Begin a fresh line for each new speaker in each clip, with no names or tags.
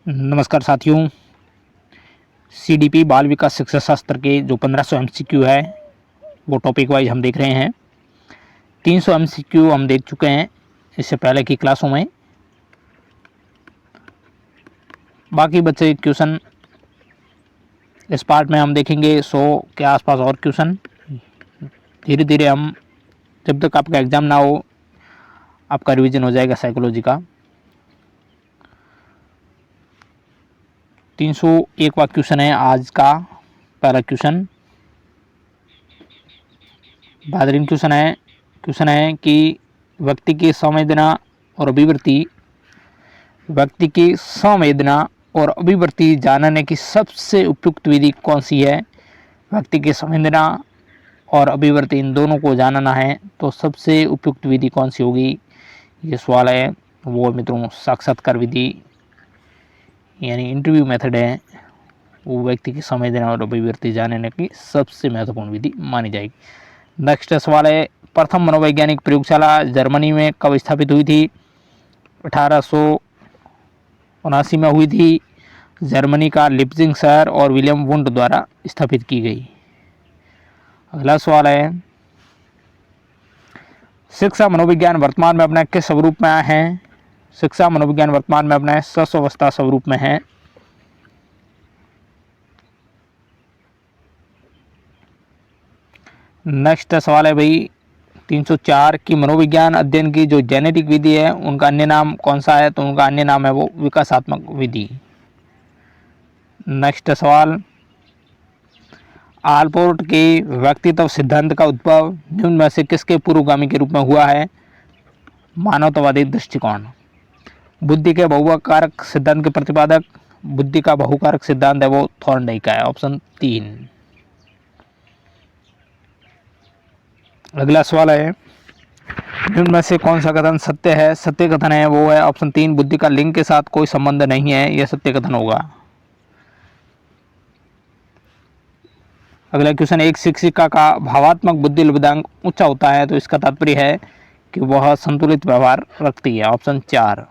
नमस्कार साथियों। सीडीपी बाल विकास शिक्षा शास्त्र के जो 1500 एमसीक्यू है वो टॉपिक वाइज हम देख रहे हैं। 300 एमसीक्यू हम देख चुके हैं इससे पहले की क्लासों में। बाकी बच्चे क्वेश्चन इस पार्ट में हम देखेंगे 100 के आसपास और क्वेश्चन। धीरे धीरे हम, जब तक आपका एग्ज़ाम ना हो, आपका रिवीजन हो जाएगा साइकोलॉजी का। 301वां क्वेश्चन है आज का पहला क्वेश्चन। बेहतरीन क्वेश्चन है कि व्यक्ति की संवेदना और अभिव्यक्ति जानने की सबसे उपयुक्त विधि कौन सी है। व्यक्ति की संवेदना और अभिव्यक्ति इन दोनों को जानना है तो सबसे उपयुक्त विधि कौन सी होगी, ये सवाल है। वो मित्रों साक्षात्कार विधि यानी इंटरव्यू मेथड है। वो व्यक्ति की संवेदना और अभिव्यक्ति जानने की सबसे महत्वपूर्ण विधि मानी जाएगी। नेक्स्ट सवाल है, प्रथम मनोवैज्ञानिक प्रयोगशाला जर्मनी में कब स्थापित हुई थी। 1879 में हुई थी। जर्मनी का लिप्जिंग शहर और विलियम वुंड द्वारा स्थापित की गई। अगला सवाल है, शिक्षा मनोविज्ञान वर्तमान में अपने किस स्वरूप में है। शिक्षा मनोविज्ञान वर्तमान में अपने शस्त्रावस्था स्वरूप में है। नेक्स्ट सवाल है भाई 304 की मनोविज्ञान अध्ययन की जो जेनेटिक विधि है उनका अन्य नाम कौन सा है, तो उनका अन्य नाम है वो विकासात्मक विधि। नेक्स्ट सवाल, आलपोर्ट के व्यक्तित्व सिद्धांत का उद्भव निम्न में से किसके पूर्वगामी के रूप में हुआ है। मानवतावादी दृष्टिकोण। बुद्धि के बहुकारक सिद्धांत के प्रतिपादक, बुद्धि का बहुकारक सिद्धांत है वो थॉर्नडाइक का है, ऑप्शन 3। अगला सवाल है, निम्न में से कौन सा कथन सत्य है। सत्य कथन है वो है ऑप्शन 3, बुद्धि का लिंग के साथ कोई संबंध नहीं है, यह सत्य कथन होगा। अगला क्वेश्चन, एक शिक्षिका का भावात्मक बुद्धि लब्धांक ऊंचा होता है तो इसका तात्पर्य है कि वह संतुलित व्यवहार रखती है, ऑप्शन 4।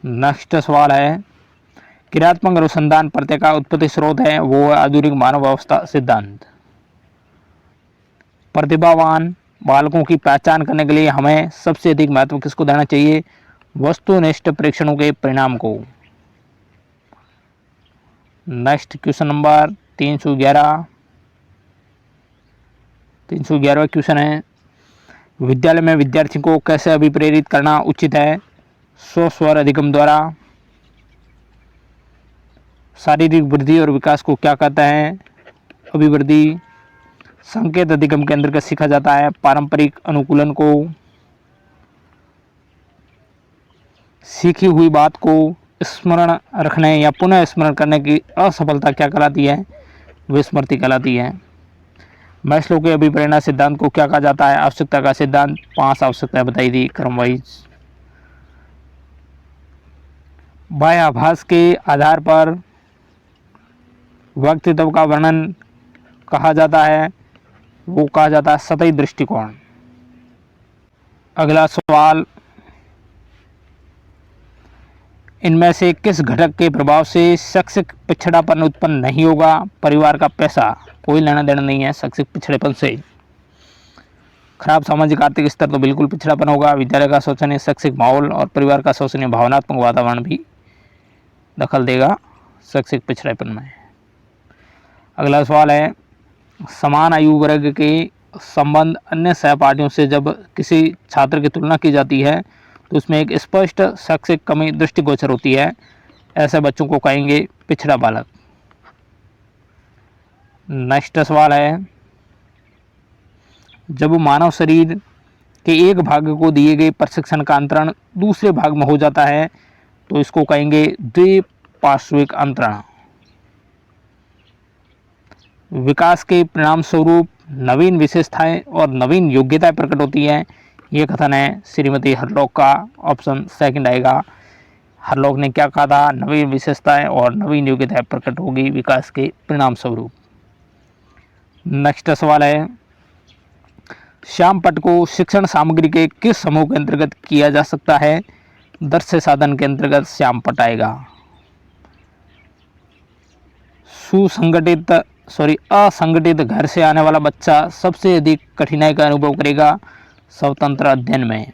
नेक्स्ट सवाल है, क्रियात्मक अनुसंधान प्रत्यय का उत्पत्ति स्रोत है वो है आधुनिक मानव व्यवस्था सिद्धांत। प्रतिभावान बालकों की पहचान करने के लिए हमें सबसे अधिक महत्व किसको देना चाहिए। वस्तुनिष्ठ परीक्षणों के परिणाम को। नेक्स्ट क्वेश्चन नंबर 311 क्वेश्चन है, विद्यालय में विद्यार्थी को कैसे अभिप्रेरित करना उचित है। स्वर अधिगम द्वारा। शारीरिक वृद्धि और विकास को क्या कहते हैं। अभिवृद्धि। संकेत अधिगम के अंतर्गत सीखा जाता है पारंपरिक अनुकूलन को। सीखी हुई बात को स्मरण रखने या पुनः स्मरण करने की असफलता क्या कहलाती है, विस्मृति कहलाती है। मैस्लो के अभिप्रेरणा सिद्धांत को क्या कहा जाता है। आवश्यकता का सिद्धांत। 5 आवश्यकताएं बताई थी क्रम वाइज। बाह्य आभास के आधार पर व्यक्तित्व का वर्णन कहा जाता है, वो कहा जाता है सतही दृष्टिकोण। अगला सवाल, इनमें से किस घटक के प्रभाव से शैक्षिक पिछड़ापन उत्पन्न नहीं होगा। परिवार का पैसा, कोई लेना देना नहीं है शैक्षिक पिछड़ेपन से। खराब सामाजिक आर्थिक स्तर तो बिल्कुल पिछड़ापन होगा। विद्यालय का शोषणीय शैक्षिक माहौल और परिवार का शोषणीय भावनात्मक वातावरण भी दखल देगा शैक्षिक पिछड़ेपन में। अगला सवाल है, समान आयु वर्ग के संबंध अन्य सहपाठियों से जब किसी छात्र की तुलना की जाती है तो उसमें एक स्पष्ट शैक्षिक कमी दृष्टिगोचर होती है। ऐसे बच्चों को कहेंगे पिछड़ा बालक। नेक्स्ट सवाल है, जब मानव शरीर के एक भाग को दिए गए प्रशिक्षण का अंतरण दूसरे भाग में हो जाता है तो इसको कहेंगे द्विपार्श्विक अंतरण। विकास के परिणाम स्वरूप नवीन विशेषताएं और नवीन योग्यताएं प्रकट होती हैं, ये कथन है श्रीमती हरलॉक का, ऑप्शन 2 आएगा। हरलॉक ने क्या कहा था, नवीन विशेषताएं और नवीन योग्यताएं प्रकट होगी विकास के परिणाम स्वरूप। नेक्स्ट सवाल है, श्याम पट्ट को शिक्षण सामग्री के किस समूह के अंतर्गत किया जा सकता है। दृश्य साधन के अंतर्गत श्यामपट्ट आएगा। असंगठित घर से आने वाला बच्चा सबसे अधिक कठिनाई का अनुभव करेगा स्वतंत्र अध्ययन में।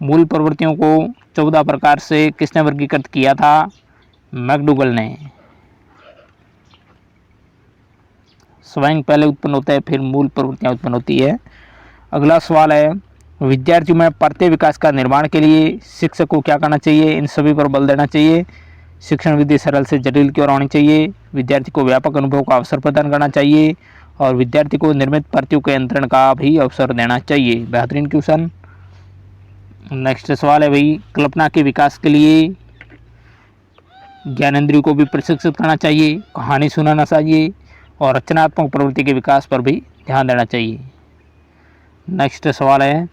मूल प्रवृत्तियों को 14 प्रकार से किसने वर्गीकृत किया था? मैकडूगल ने। स्वयं पहले उत्पन्न होता है, फिर मूल प्रवृत्तियां उत्पन्न होती है। अगला सवाल है, विद्यार्थियों में प्रत्यय विकास का निर्माण के लिए शिक्षक को क्या करना चाहिए? इन सभी पर बल देना चाहिए। शिक्षण विधि सरल से जटिल की ओर होनी चाहिए। विद्यार्थी को व्यापक अनुभव का अवसर प्रदान करना चाहिए और विद्यार्थी को निर्मित प्रत्ययों के अंतरण का भी अवसर देना चाहिए। बेहतरीन क्वेश्चन। नेक्स्ट सवाल है भाई, कल्पना के विकास के लिए ज्ञानेंद्रियों को भी प्रशिक्षित करना चाहिए, कहानी सुनाना चाहिए और रचनात्मक प्रवृत्ति के विकास पर भी ध्यान देना चाहिए। नेक्स्ट सवाल है,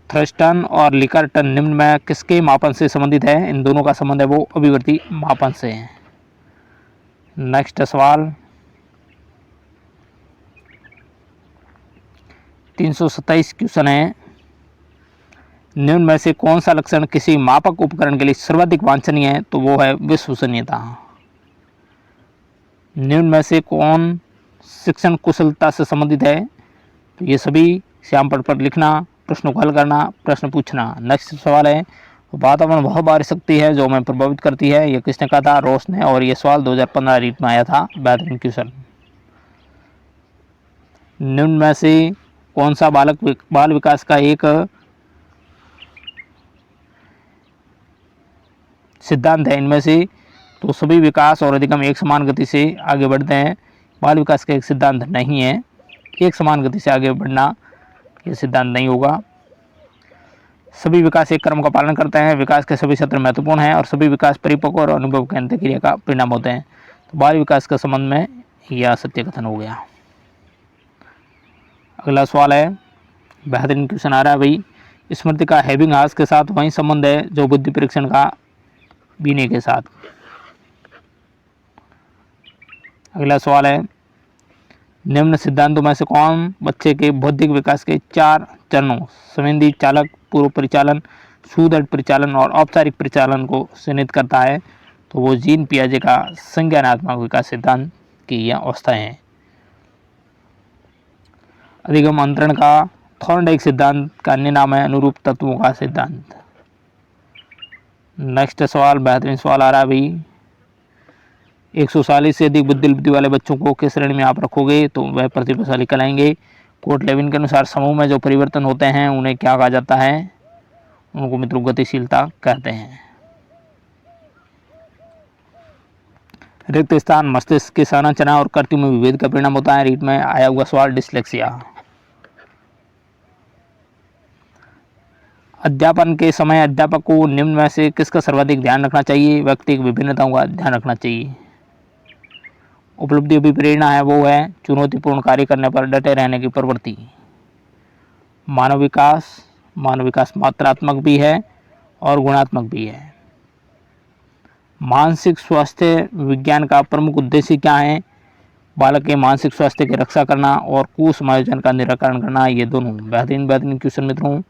थ्रस्टन और लिकर्टन निम्न में किसके मापन से संबंधित है? इन दोनों का संबंध है वो अभिवर्ती मापन से है। नेक्स्ट सवाल 327 क्वेश्चन है, निम्न में से कौन सा लक्षण किसी मापक उपकरण के लिए सर्वाधिक वांछनीय है? तो वो है विश्वसनीयता। निम्न में से कौन शिक्षण कुशलता से संबंधित है? तो ये सभी श्यामपट्ट पर लिखना, प्रश्नों को हल करना, प्रश्न पूछना। नेक्स्ट सवाल है, वातावरण वह बाहरी शक्ति है जो हमें प्रभावित करती है। ये किसने कहा था? रोस ने, और ये सवाल 2015 रीट में आया था। बेहतरीन क्वेश्चन। निम्न में से कौन सा बाल विकास का एक सिद्धांत है? इनमें से तो सभी विकास और अधिगम एक समान गति से आगे बढ़ते हैं। बाल विकास का एक सिद्धांत नहीं है, एक समान गति से आगे बढ़ना ये सिद्धांत नहीं होगा। सभी विकास एक क्रम का पालन करते हैं। विकास के सभी क्षेत्र महत्वपूर्ण हैं और सभी विकास परिपक्व और अनुभव के अंतःक्रिया का परिणाम होते हैं। तो बाल विकास के संबंध में यह सत्य कथन हो गया। अगला सवाल है, बेहतरीन क्वेश्चन आ रहा है भाई, स्मृति का हेबिंगहास के साथ वही संबंध है जो बुद्धि परीक्षण का बीने के साथ। अगला सवाल है, निम्न सिद्धांतों में से कौन बच्चे के बौद्धिक विकास के 4 चरणों संवेदी चालक, पूर्व परिचालन, सुदृढ़ परिचालन और औपचारिक परिचालन को चिन्हित करता है? तो वो जीन पियाजे का संज्ञानात्मक विकास सिद्धांत की यह अवस्थाएं हैं। अधिगम अंतरण का थॉर्नडाइक सिद्धांत का अन्य नाम है अनुरूप तत्वों का सिद्धांत। नेक्स्ट सवाल, बेहतरीन सवाल आ रहा है भाई, 140 से अधिक बुद्धि वाले बच्चों को किस श्रेणी में आप रखोगे? तो वह प्रतिभाशाली कहलाएंगे। कोर्ट लेविन के अनुसार समूह में जो परिवर्तन होते हैं उन्हें क्या कहा जाता है? उनको मित्रों गतिशीलता कहते हैं। रिक्त स्थान मस्तिष्क की संरचना और कृत्यों में विभेद का परिणाम होता है। रीट में आया हुआ सवाल डिस्लेक्सिया। अध्यापन के समय अध्यापक को निम्न में से किसका सर्वाधिक ध्यान रखना चाहिए? व्यक्ति की विभिन्नताओं का ध्यान रखना चाहिए। उपलब्धि भी प्रेरणा है वो है चुनौतीपूर्ण कार्य करने पर डटे रहने की प्रवृत्ति। मानव विकास मात्रात्मक भी है और गुणात्मक भी है। मानसिक स्वास्थ्य विज्ञान का प्रमुख उद्देश्य क्या है? बालक के मानसिक स्वास्थ्य की रक्षा करना और कुसमायोजन का निराकरण करना। ये दोनों बेहतरीन क्वेश्चन मित्रों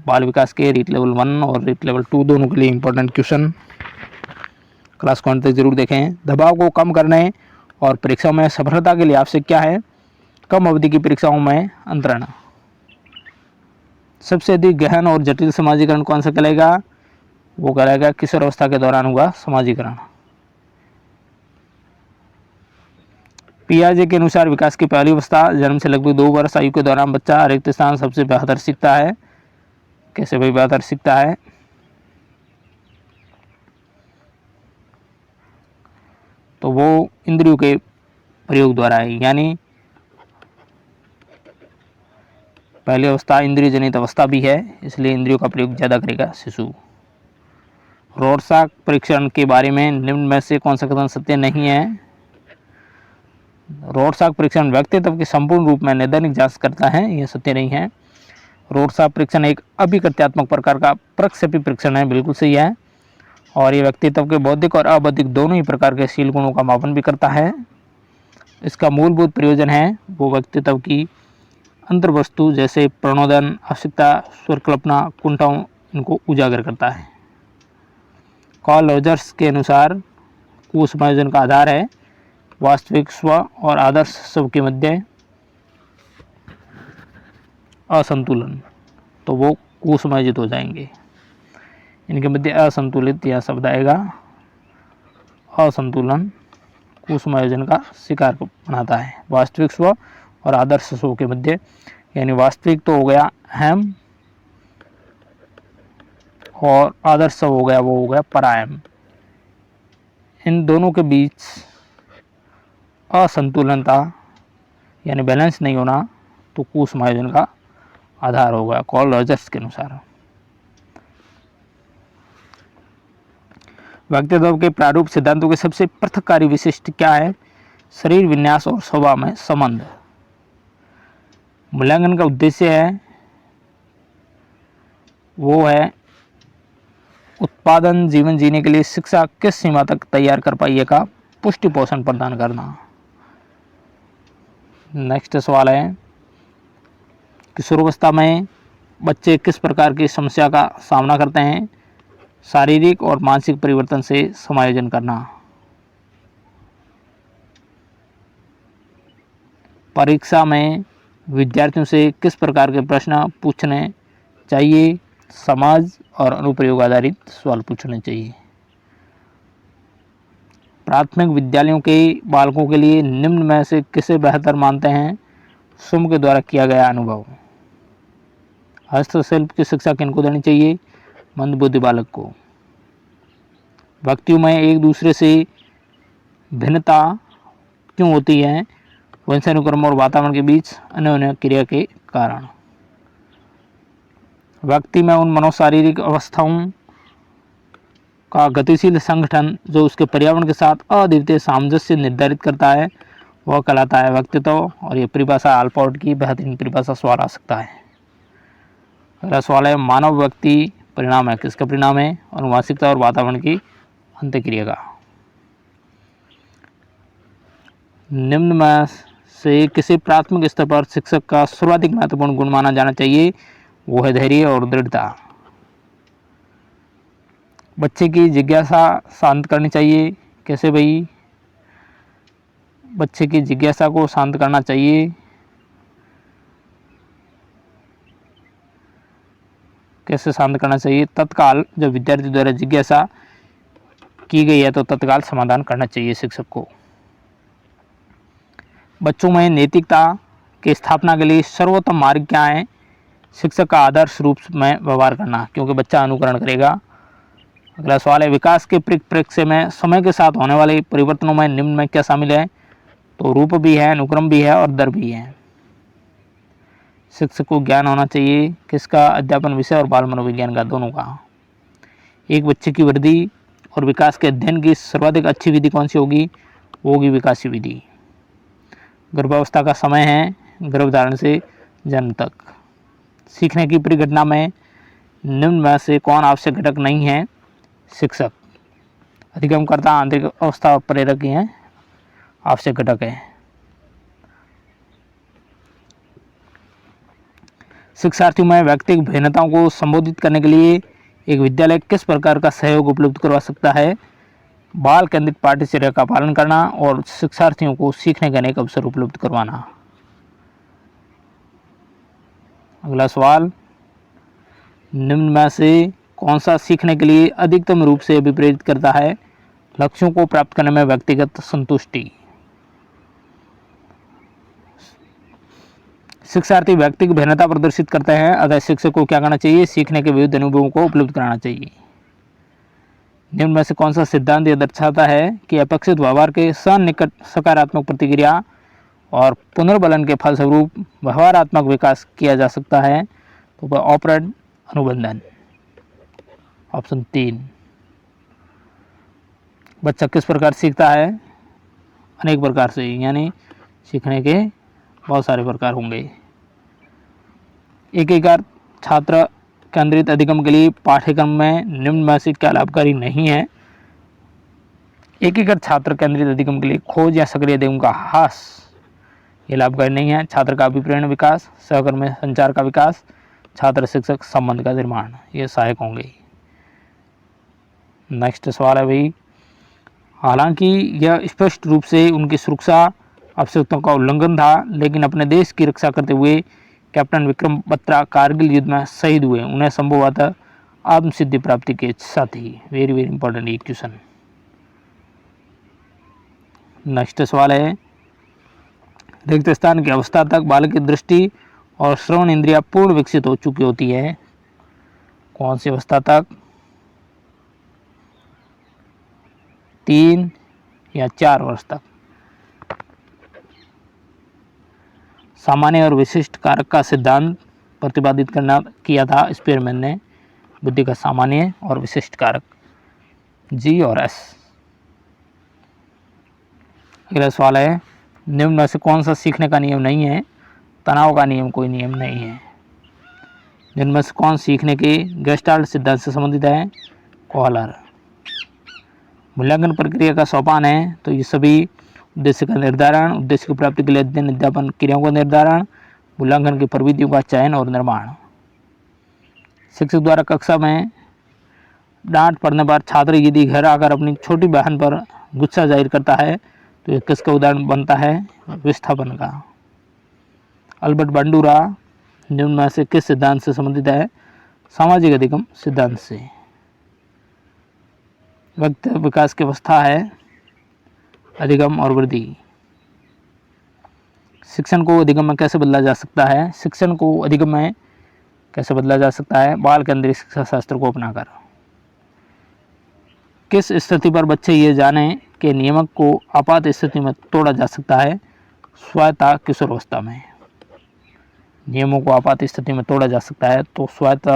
बाल विकास के रीट लेवल 1 और रीट लेवल 2 दोनों के लिए इंपॉर्टेंट क्वेश्चन। क्लास को अंत तक जरूर देखें। दबाव को कम करने और परीक्षाओं में सफलता के लिए आवश्यक क्या है? कम अवधि की परीक्षाओं में अंतरण। सबसे अधिक गहन और जटिल समाजीकरण कौन सा कहलाएगा? वो कहलाएगा किशोर अवस्था के दौरान हुआ समाजीकरण। पियाजे के अनुसार विकास की पहली अवस्था जन्म से लगभग 2 वर्ष आयु के दौरान बच्चा रिक्त स्थान सबसे बेहतर सीखता है। कैसे भाई बेहतर सीखता है? तो वो इंद्रियों के प्रयोग द्वारा है, यानी पहली अवस्था इंद्रिय जनित अवस्था भी है, इसलिए इंद्रियों का प्रयोग ज़्यादा करेगा शिशु। रॉर्सचाक परीक्षण के बारे में निम्न में से कौन सा कथन सत्य नहीं है? रॉर्सचाक परीक्षण व्यक्तित्व के संपूर्ण रूप में नैदानिक जांच करता है, यह सत्य नहीं है। रॉर्सचाक परीक्षण एक अभिकृत्यात्मक प्रकार का प्रक्षेपी परीक्षण है, बिल्कुल सही है। और ये व्यक्तित्व के बौद्धिक और अबौद्धिक दोनों ही प्रकार के शील गुणों का मापन भी करता है। इसका मूलभूत प्रयोजन है वो व्यक्तित्व की अंतर्वस्तु जैसे प्रणोदन, आवश्यकता, स्वर कल्पना, कुंठाओं इनको उजागर करता है। कार्ल रोजर्स के अनुसार कुसमायोजन का आधार है वास्तविक स्व और आदर्श स्व के मध्य असंतुलन, तो वो कुसमायोजित हो जाएंगे। इनके मध्य असंतुलित यह शब्द आएगा, असंतुलन कुसमायोजन का शिकार बनाता है। वास्तविक स्व और आदर्श स्व के मध्य, यानी वास्तविक तो हो गया अहम और आदर्श स्व हो गया वो हो गया परायम। इन दोनों के बीच असंतुलनता यानी बैलेंस नहीं होना तो कुसमायोजन का आधार होगा कार्ल रोजर्स के अनुसार। व्यक्तित्व के प्रारूप सिद्धांतों के सबसे पृथककारी विशिष्ट क्या है? शरीर विन्यास और स्वभाव में संबंध। मूल्यांकन का उद्देश्य है वो है उत्पादन जीवन जीने के लिए शिक्षा किस सीमा तक तैयार कर पाई है का पुष्टि पोषण प्रदान करना। नेक्स्ट सवाल है किशोरावस्था में बच्चे किस प्रकार की समस्या का सामना करते हैं? शारीरिक और मानसिक परिवर्तन से समायोजन करना। परीक्षा में विद्यार्थियों से किस प्रकार के प्रश्न पूछने चाहिए? समाज और अनुप्रयोग आधारित सवाल पूछने चाहिए। प्राथमिक विद्यालयों के बालकों के लिए निम्न में से किसे बेहतर मानते हैं? स्वयं के द्वारा किया गया अनुभव। हस्तशिल्प की शिक्षा किनको देनी चाहिए? मंदबुद्धि बालक को। व्यक्तियों में एक दूसरे से भिन्नता क्यों होती है? वंशानुक्रम और वातावरण के बीच अन्योन्य क्रिया के कारण। व्यक्ति में उन मनोशारीरिक अवस्थाओं का गतिशील संगठन जो उसके पर्यावरण के साथ अद्वितीय सामंजस्य निर्धारित करता है वह कहलाता है व्यक्तित्व। और ये परिभाषा अल्पोर्ट की बेहतरीन परिभाषा सवाल आ सकता है। अगला सवाल है मानव व्यक्ति परिणाम है, किसका परिणाम है? अनुवांशिकता और वातावरण की अंतःक्रिया का। निम्न में से किसी प्राथमिक स्तर पर शिक्षक का सर्वाधिक महत्वपूर्ण गुण माना जाना चाहिए? वो है धैर्य और दृढ़ता। बच्चे की जिज्ञासा शांत करनी चाहिए। कैसे भाई? बच्चे की जिज्ञासा को शांत करना चाहिए। कैसे शांत करना चाहिए? तत्काल जब विद्यार्थी द्वारा जिज्ञासा की गई है तो तत्काल समाधान करना चाहिए शिक्षक को। बच्चों में नैतिकता की स्थापना के लिए सर्वोत्तम मार्ग क्या है? शिक्षक का आदर्श रूप में व्यवहार करना, क्योंकि बच्चा अनुकरण करेगा। अगला सवाल है विकास के परिप्रेक्ष्य में समय के साथ होने वाले परिवर्तनों में निम्न में क्या शामिल है? तो रूप भी है, अनुक्रम भी है और दर भी है। शिक्षक को ज्ञान होना चाहिए किसका? अध्यापन विषय और बाल मनोविज्ञान का, दोनों का। एक बच्चे की वृद्धि और विकास के अध्ययन की सर्वाधिक अच्छी विधि कौन सी होगी? वो होगी विकासी विधि। गर्भावस्था का समय है गर्भधारण से जन्म तक। सीखने की परिघटना में निम्न में से कौन आवश्यक घटक नहीं है? शिक्षक। अधिगमकर्ता, आंतरिक अवस्था और प्रेरक हैं आवश्यक घटक है। शिक्षार्थियों में व्यक्तिगत भिन्नताओं को संबोधित करने के लिए एक विद्यालय किस प्रकार का सहयोग उपलब्ध करवा सकता है? बाल केंद्रित पाठ्यचर्या का पालन करना और शिक्षार्थियों को सीखने का अनेक अवसर उपलब्ध करवाना। अगला सवाल निम्न में से कौन सा सीखने के लिए अधिकतम रूप से अभिप्रेरित करता है? लक्ष्यों को प्राप्त करने में व्यक्तिगत संतुष्टि। शिक्षार्थी व्यक्तिगत भिन्नता प्रदर्शित करते हैं, अतः शिक्षक को क्या करना चाहिए? सीखने के विविध अनुभवों को उपलब्ध कराना चाहिए। निम्न में से कौन सा सिद्धांत यह दर्शाता है कि अपेक्षित व्यवहार के सन्निकट सकारात्मक प्रतिक्रिया और पुनर्बलन के फलस्वरूप व्यवहारात्मक विकास किया जा सकता है? तो वह ऑपरेंट अनुबंधन, ऑप्शन 3। बच्चा किस प्रकार सीखता है? अनेक प्रकार से, यानी सीखने के बहुत सारे प्रकार होंगे। एकीकृत छात्र केंद्रित अधिगम के लिए पाठ्यक्रम में निम्न में से क्या लाभकारी नहीं है? एकीकृत छात्र केंद्रित अधिगम के लिए खोज या सक्रिय अधिगम का ह्रास ये लाभकारी नहीं है। छात्र का अभिप्रेरण विकास, सहकर्मी संचार का विकास, छात्र शिक्षक संबंध का निर्माण, ये सहायक होंगे। नेक्स्ट सवाल है भाई, हालांकि यह स्पष्ट रूप से उनकी सुरक्षा आवश्यकताओं का उल्लंघन था, लेकिन अपने देश की रक्षा करते हुए कैप्टन विक्रम बत्रा कारगिल युद्ध में शहीद हुए। उन्हें संभवतः आत्मसिद्धि प्राप्ति की इच्छा थी। वेरी वेरी इंपॉर्टेंट ये क्वेश्चन। नेक्स्ट सवाल है, रिक्त स्थान की अवस्था तक बालक की दृष्टि और श्रवण इंद्रिया पूर्ण विकसित हो चुकी होती है। कौन सी अवस्था तक? 3 या 4 वर्ष तक। सामान्य और विशिष्ट कारक का सिद्धांत प्रतिपादित किया था स्पीयरमैन ने। बुद्धि का सामान्य और विशिष्ट कारक जी और एस। अगला सवाल है, निम्न में से कौन सा सीखने का नियम नहीं है? तनाव का नियम कोई नियम नहीं है। निम्न में से कौन सीखने के गेस्टाल्ट सिद्धांत से संबंधित है? कॉलर। मूल्यांकन प्रक्रिया का सोपान है, तो ये सभी उद्देश्य का निर्धारण, उद्देश्य की प्राप्ति के लिए अध्ययन अध्यापन क्रियाओं का निर्धारण, मूल्यांकन की प्रविधियों का चयन और निर्माण। शिक्षक द्वारा कक्षा में डांट पड़ने पर छात्र यदि घर आकर अपनी छोटी बहन पर गुस्सा जाहिर करता है तो यह किसका उदाहरण बनता है? विस्थापन का। अल्बर्ट बांडुरा निम्न में से किस सिद्धांत से संबंधित है? सामाजिक अधिगम सिद्धांत से। व्यक्ति विकास की अवस्था है अधिगम और वृद्धि। शिक्षण को अधिगम में कैसे बदला जा सकता है? शिक्षण को अधिगम में कैसे बदला जा सकता है? बाल केंद्रित शिक्षा शास्त्र को अपनाकर। किस स्थिति पर बच्चे ये जाने कि नियमक को आपात स्थिति में तोड़ा जा सकता है? स्वायत्ता किशोरावस्था में। नियमों को आपात स्थिति में तोड़ा जा सकता है, तो स्वायत्ता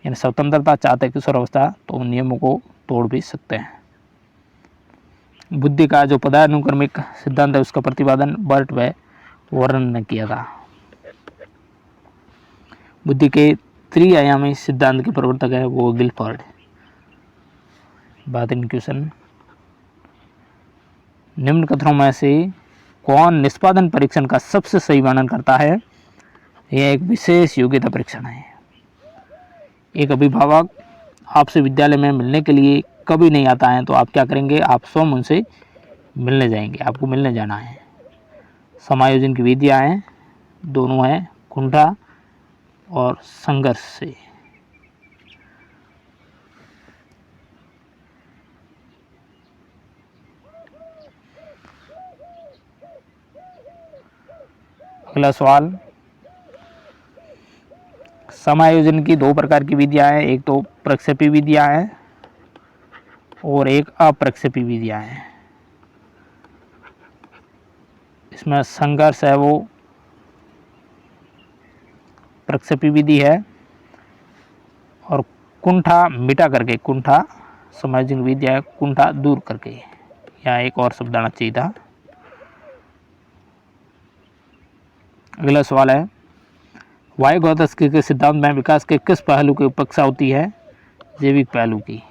यानी स्वतंत्रता चाहते किशोरावस्था, तो उन नियमों को तोड़ भी सकते हैं। बुद्धि का जो पदानुक्रमिक सिद्धांत है उसका प्रतिपादन बर्ट व वॉरेन ने किया था। बुद्धि के त्रिआयामी सिद्धांत के प्रवर्तक है वो गिलफोर्ड। बात इन क्वेश्चन, निम्न कथनों में से कौन निष्पादन परीक्षण का सबसे सही वर्णन करता है? यह एक विशेष योग्यता परीक्षण है। एक अभिभावक आपसे विद्यालय में मिलने के लिए कभी नहीं आता है तो आप क्या करेंगे? आप स्वयं उनसे मिलने जाएंगे, आपको मिलने जाना है। समायोजन की विधियाँ हैं, दोनों हैं कुंठा और संघर्ष से। अगला सवाल, समायोजन की 2 प्रकार की विधियाँ हैं, एक तो प्रक्षेपी विधियाँ हैं और एक अप्रक्षेपी विधियाँ हैं। इसमें संघर्ष है वो प्रक्षेपी विधि है और कुंठा मिटा करके, कुंठा समायोजन विधि है, कुंठा दूर करके। यहाँ एक और शब्द आना चाहिए था। अगला सवाल है, वायगोत्स्की के सिद्धांत में विकास के किस पहलू की उपेक्षा होती है? जैविक पहलू की।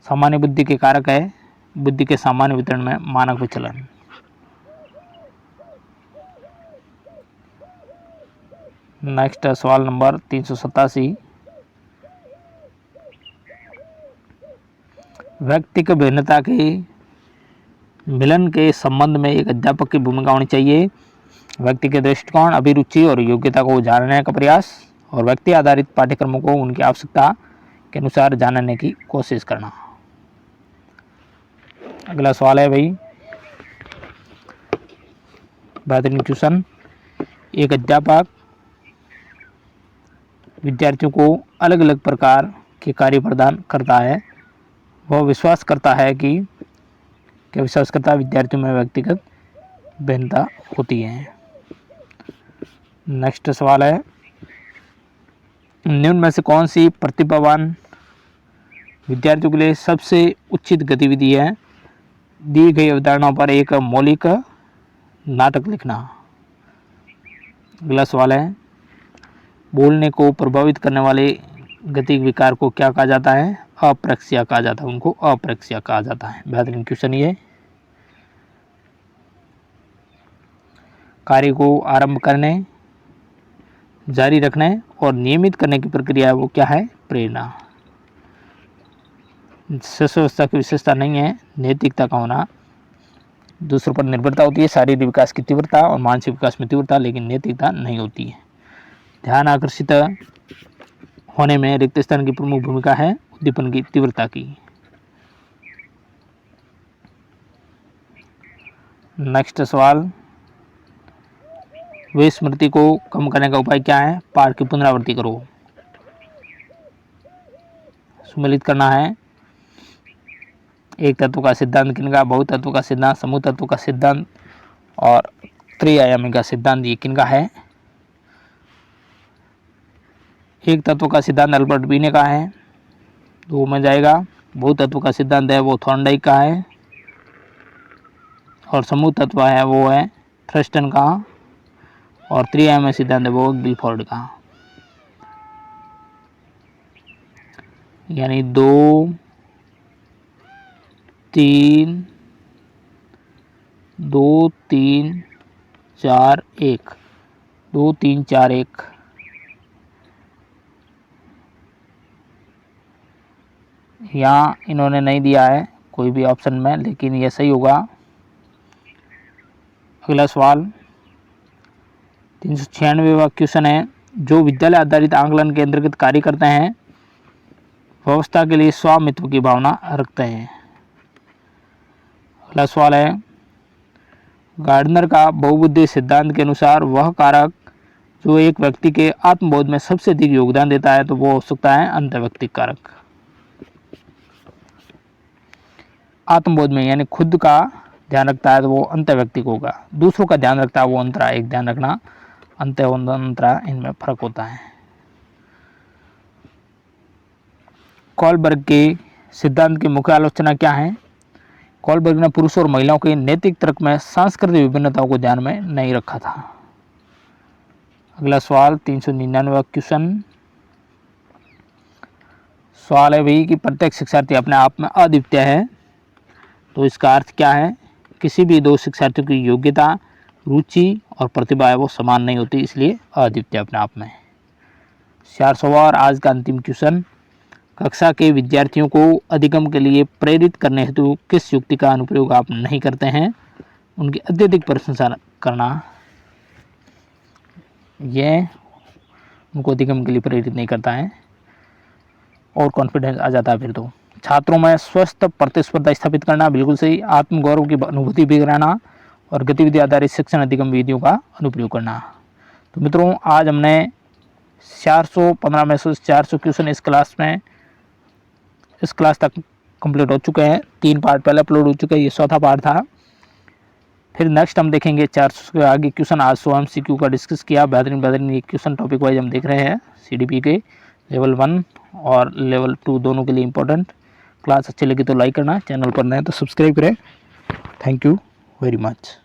सामान्य बुद्धि के कारक है बुद्धि के सामान्य वितरण में मानक विचलन। नेक्स्ट है सवाल नंबर 387, व्यक्ति की भिन्नता के मिलन के संबंध में एक अध्यापक की भूमिका होनी चाहिए। व्यक्ति के दृष्टिकोण, अभिरुचि और योग्यता को जानने का प्रयास और व्यक्ति आधारित पाठ्यक्रमों को उनकी आवश्यकता के अनुसार जानने की कोशिश करना। अगला सवाल है भाई, बेहतरीन क्वेश्चन, एक अध्यापक विद्यार्थियों को अलग अलग प्रकार के कार्य प्रदान करता है। वह विश्वास करता है कि विद्यार्थियों में व्यक्तिगत भिन्नता होती है। नेक्स्ट सवाल है, निम्न में से कौन सी प्रतिभावान विद्यार्थियों के लिए सबसे उचित गतिविधि है? दी गई अवधारणाओं पर एक मौलिक नाटक लिखना। अगला सवाल है, बोलने को प्रभावित करने वाले गतिक विकार को क्या कहा जाता है? अप्रक्रिया कहा जाता है, उनको अप्रक्रिया कहा जाता है। बेहतरीन क्वेश्चन ये। कार्य को आरंभ करने, जारी रखने और नियमित करने की प्रक्रिया है वो क्या है? प्रेरणा। शिष्य अवस्था की विशेषता नहीं है नैतिकता का होना, दूसरों पर निर्भरता होती है, शारीरिक विकास की तीव्रता और मानसिक विकास में तीव्रता, लेकिन नैतिकता नहीं होती है। ध्यान आकर्षित होने में रिक्त स्थान की प्रमुख भूमिका है उद्दीपन की तीव्रता की। नेक्स्ट सवाल, वे स्मृति को कम करने का उपाय क्या है? पाठ की पुनरावृत्ति करो। सम्मिलित करना है। एक तत्व का सिद्धांत किनका? बहु तत्व का सिद्धांत, समूह तत्व का सिद्धांत और त्रिआयामी का सिद्धांत, ये किनका है? एक तत्व का सिद्धांत अल्बर्ट बीने का है, 2 में जाएगा। बहु तत्व का सिद्धांत है वो थॉर्नडाइक का है और समूह तत्व है वो है थ्रस्टन का और त्रिआयामी सिद्धांत है वो गिलफोर्ड का। यानी 2 3 2 3 4 1 2 3 4 1। यहाँ इन्होंने नहीं दिया है कोई भी ऑप्शन में, लेकिन यह सही होगा। अगला सवाल 396वां क्वेश्चन है, जो विद्यालय आधारित आंकलन के अंतर्गत कार्य करते हैं व्यवस्था के लिए स्वामित्व की भावना रखते हैं। अगला सवाल है, गार्डनर का बहुबुद्धि सिद्धांत के अनुसार वह कारक जो एक व्यक्ति के आत्मबोध में सबसे अधिक योगदान देता है तो वो हो सकता है अंतर्वैयक्तिक कारक। आत्मबोध में यानी खुद का ध्यान रखता है तो वो अंतर्वैयक्तिक होगा, दूसरों का ध्यान रखता है वो अंतरायिक। ध्यान रखना अंत अंतरा इनमें फर्क होता है। कॉलबर्ग के सिद्धांत की मुख्य आलोचना क्या है? कॉलबर्ग ने पुरुषों और महिलाओं के नैतिक तर्क में सांस्कृतिक विभिन्नताओं को ध्यान में नहीं रखा था। अगला सवाल 399वां क्वेश्चन, सवाल है भाई कि प्रत्येक शिक्षार्थी अपने आप में अद्वितीय है, तो इसका अर्थ क्या है? किसी भी 2 शिक्षार्थियों की योग्यता, रुचि और प्रतिभा है वो समान नहीं होती, इसलिए अद्वितीय अपने आप में। 400वां और आज का अंतिम क्वेश्चन, कक्षा के विद्यार्थियों को अधिगम के लिए प्रेरित करने हेतु किस युक्ति का अनुप्रयोग आप नहीं करते हैं? उनकी अत्यधिक प्रशंसा करना, यह उनको अधिगम के लिए प्रेरित नहीं करता है और कॉन्फिडेंस आ जाता है फिर तो। छात्रों में स्वस्थ प्रतिस्पर्धा स्थापित करना, बिल्कुल सही। आत्मगौरव की अनुभूति भी कराना और गतिविधि आधारित शिक्षण अधिगम विधियों का अनुप्रयोग करना। तो मित्रों, आज हमने 415 में से 400 क्वेश्चन इस क्लास तक कंप्लीट हो चुके हैं। 3 पार्ट पहले अपलोड हो चुके हैं, ये चौथा पार्ट था। फिर नेक्स्ट हम देखेंगे 400 के आगे क्वेश्चन। आज 100 MCQ का डिस्कस किया, बेहतरीन ये क्वेश्चन टॉपिक वाइज हम देख रहे हैं। CDP के लेवल 1 और लेवल 2 दोनों के लिए इंपॉर्टेंट। क्लास अच्छी लगी तो लाइक करना, चैनल पर नए तो सब्सक्राइब करें। Thank you very much.